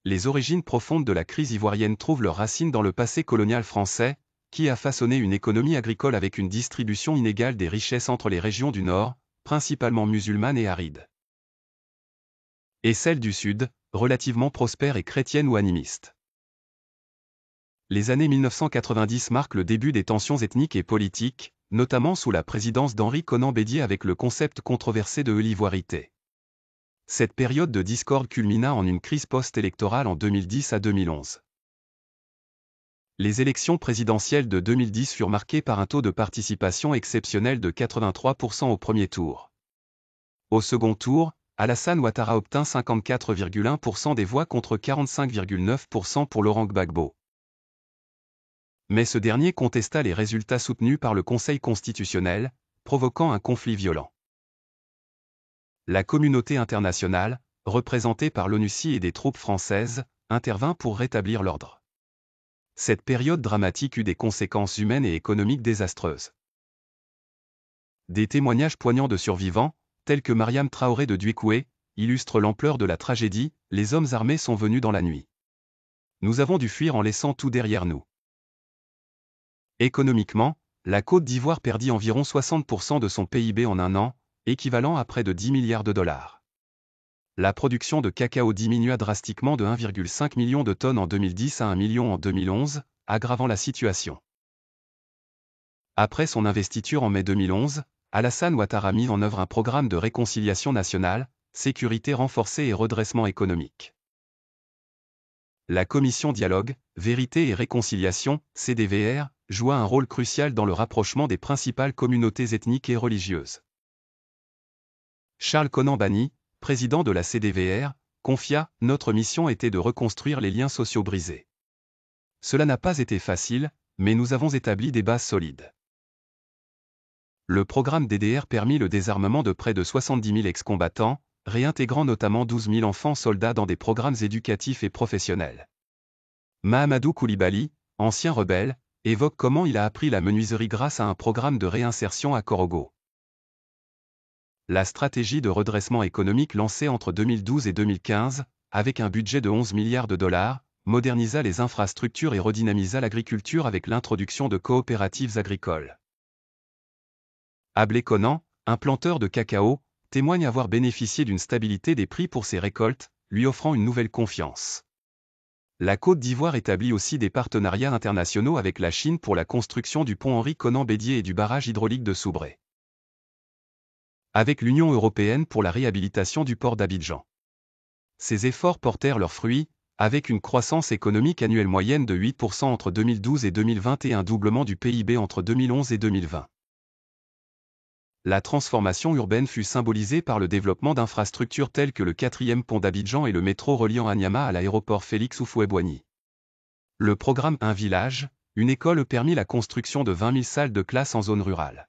Les origines profondes de la crise ivoirienne trouvent leurs racines dans le passé colonial français, qui a façonné une économie agricole avec une distribution inégale des richesses entre les régions du Nord, principalement musulmanes et arides, et celles du Sud, relativement prospères et chrétiennes ou animistes. Les années 1990 marquent le début des tensions ethniques et politiques, notamment sous la présidence d'Henri Konan Bédié avec le concept controversé de l'ivoirité. Cette période de discorde culmina en une crise post-électorale en 2010 à 2011. Les élections présidentielles de 2010 furent marquées par un taux de participation exceptionnel de 83% au premier tour. Au second tour, Alassane Ouattara obtint 54,1% des voix contre 45,9% pour Laurent Gbagbo. Mais ce dernier contesta les résultats soutenus par le Conseil constitutionnel, provoquant un conflit violent. La communauté internationale, représentée par l'ONUCI et des troupes françaises, intervint pour rétablir l'ordre. Cette période dramatique eut des conséquences humaines et économiques désastreuses. Des témoignages poignants de survivants, tels que Mariam Traoré de Duékoué, illustrent l'ampleur de la tragédie. Les hommes armés sont venus dans la nuit. Nous avons dû fuir en laissant tout derrière nous. Économiquement, la Côte d'Ivoire perdit environ 60% de son PIB en un an, équivalent à près de 10 milliards de dollars. La production de cacao diminua drastiquement de 1,5 million de tonnes en 2010 à 1 million en 2011, aggravant la situation. Après son investiture en mai 2011, Alassane Ouattara mit en œuvre un programme de réconciliation nationale, sécurité renforcée et redressement économique. La commission Dialogue, Vérité et Réconciliation, CDVR, joua un rôle crucial dans le rapprochement des principales communautés ethniques et religieuses. Charles Konan Banny, président de la CDVR, confia « Notre mission était de reconstruire les liens sociaux brisés. Cela n'a pas été facile, mais nous avons établi des bases solides. » Le programme DDR permit le désarmement de près de 70 000 ex-combattants, réintégrant notamment 12 000 enfants soldats dans des programmes éducatifs et professionnels. Mahamadou Koulibaly, ancien rebelle, évoque comment il a appris la menuiserie grâce à un programme de réinsertion à Korogo. La stratégie de redressement économique lancée entre 2012 et 2015, avec un budget de 11 milliards de dollars, modernisa les infrastructures et redynamisa l'agriculture avec l'introduction de coopératives agricoles. Ablé Konan, un planteur de cacao, témoigne avoir bénéficié d'une stabilité des prix pour ses récoltes, lui offrant une nouvelle confiance. La Côte d'Ivoire établit aussi des partenariats internationaux avec la Chine pour la construction du pont Henri Konan Bédié et du barrage hydraulique de Soubré. Avec l'Union européenne pour la réhabilitation du port d'Abidjan. Ces efforts portèrent leurs fruits, avec une croissance économique annuelle moyenne de 8% entre 2012 et 2020 et un doublement du PIB entre 2011 et 2020. La transformation urbaine fut symbolisée par le développement d'infrastructures telles que le 4e pont d'Abidjan et le métro reliant Anyama à l'aéroport Félix Houphouët-Boigny. Le programme Un village, une école permit la construction de 20 000 salles de classe en zone rurale.